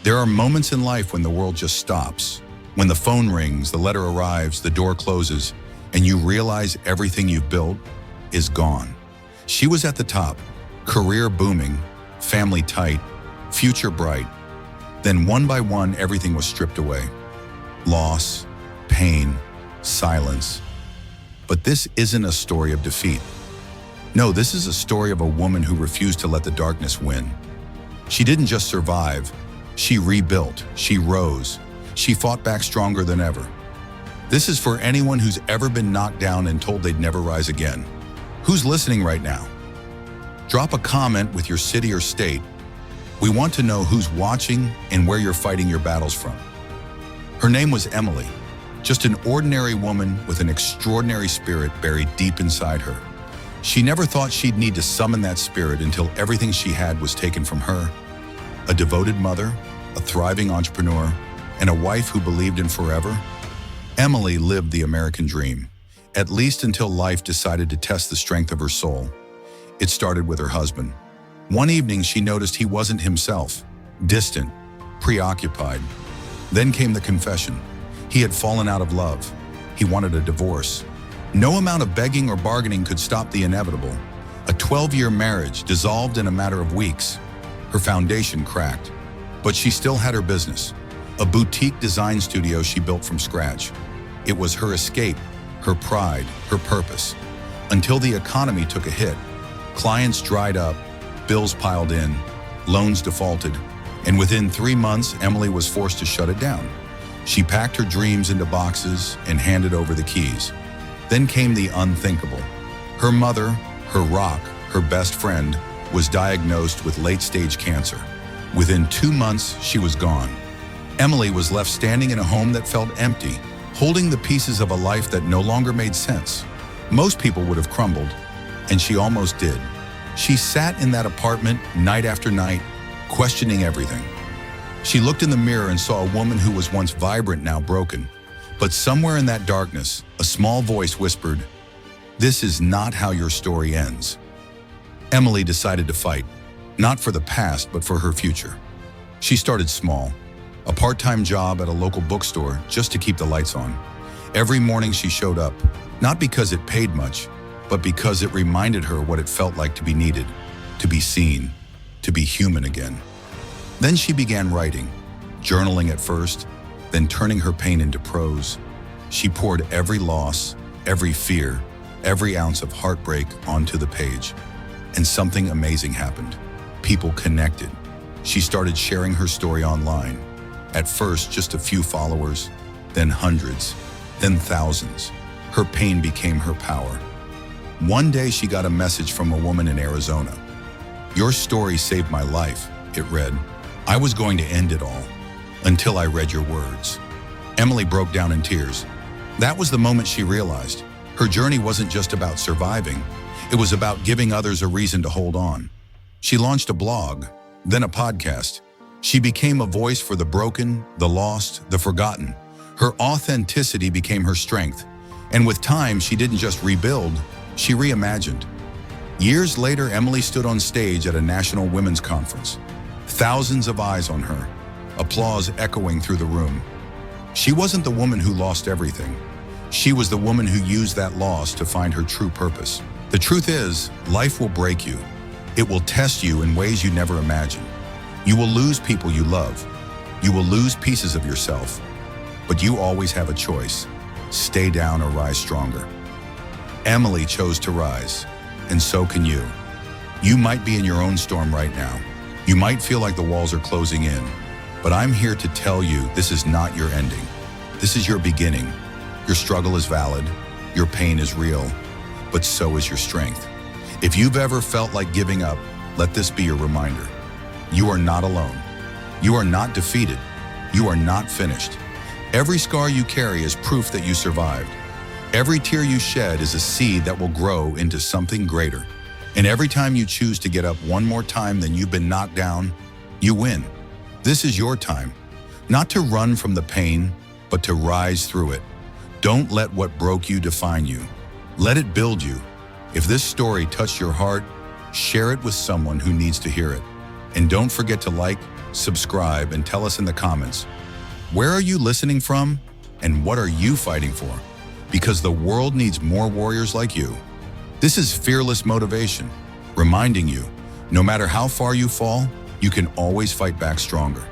There are moments in life when the world just stops. When the phone rings, the letter arrives, the door closes, and you realize everything you've built is gone. She was at the top, career booming, family tight, future bright. Then one by one, everything was stripped away. Loss, pain, silence. But this isn't a story of defeat. No, this is a story of a woman who refused to let the darkness win. She didn't just survive, she rebuilt, she rose, she fought back stronger than ever. This is for anyone who's ever been knocked down and told they'd never rise again. Who's listening right now? Drop a comment with your city or state. We want to know who's watching and where you're fighting your battles from. Her name was Emily, just an ordinary woman with an extraordinary spirit buried deep inside her. She never thought she'd need to summon that spirit until everything she had was taken from her. A devoted mother, a thriving entrepreneur, and a wife who believed in forever. Emily lived the American dream, at least until life decided to test the strength of her soul. It started with her husband. One evening, she noticed he wasn't himself, distant, preoccupied. Then came the confession. He had fallen out of love. He wanted a divorce. No amount of begging or bargaining could stop the inevitable. A 12-year marriage dissolved in a matter of weeks. Her foundation cracked, but she still had her business, a boutique design studio she built from scratch. It was her escape, her pride, her purpose. Until the economy took a hit. Clients dried up, bills piled in, loans defaulted, and within 3 months, Emily was forced to shut it down. She packed her dreams into boxes and handed over the keys. Then came the unthinkable. Her mother, her rock, her best friend, was diagnosed with late-stage cancer. Within 2 months, she was gone. Emily was left standing in a home that felt empty, holding the pieces of a life that no longer made sense. Most people would have crumbled, and she almost did. She sat in that apartment night after night, questioning everything. She looked in the mirror and saw a woman who was once vibrant, now broken. But somewhere in that darkness, a small voice whispered, "This is not how your story ends." Emily decided to fight, not for the past, but for her future. She started small, a part-time job at a local bookstore just to keep the lights on. Every morning she showed up, not because it paid much, but because it reminded her what it felt like to be needed, to be seen, to be human again. Then she began writing, journaling at first, then turning her pain into prose. She poured every loss, every fear, every ounce of heartbreak onto the page. And something amazing happened. People connected. She started sharing her story online. At first, just a few followers, then hundreds, then thousands. Her pain became her power. One day she got a message from a woman in Arizona. "Your story saved my life," it read. "I was going to end it all until I read your words." Emily broke down in tears. That was the moment she realized her journey wasn't just about surviving. It was about giving others a reason to hold on. She launched a blog, then a podcast. She became a voice for the broken, the lost, the forgotten. Her authenticity became her strength. And with time, she didn't just rebuild, she reimagined. Years later, Emily stood on stage at a national women's conference. Thousands of eyes on her, applause echoing through the room. She wasn't the woman who lost everything. She was the woman who used that loss to find her true purpose. The truth is, life will break you. It will test you in ways you never imagined. You will lose people you love. You will lose pieces of yourself. But you always have a choice. Stay down or rise stronger. Emily chose to rise, and so can you. You might be in your own storm right now. You might feel like the walls are closing in. But I'm here to tell you this is not your ending. This is your beginning. Your struggle is valid. Your pain is real. But so is your strength. If you've ever felt like giving up, let this be your reminder. You are not alone. You are not defeated. You are not finished. Every scar you carry is proof that you survived. Every tear you shed is a seed that will grow into something greater. And every time you choose to get up one more time than you've been knocked down, you win. This is your time. Not to run from the pain, but to rise through it. Don't let what broke you define you. Let it build you. If this story touched your heart, share it with someone who needs to hear it. And don't forget to like, subscribe, and tell us in the comments, where are you listening from and what are you fighting for? Because the world needs more warriors like you. This is Fearless Motivation, reminding you, no matter how far you fall, you can always fight back stronger.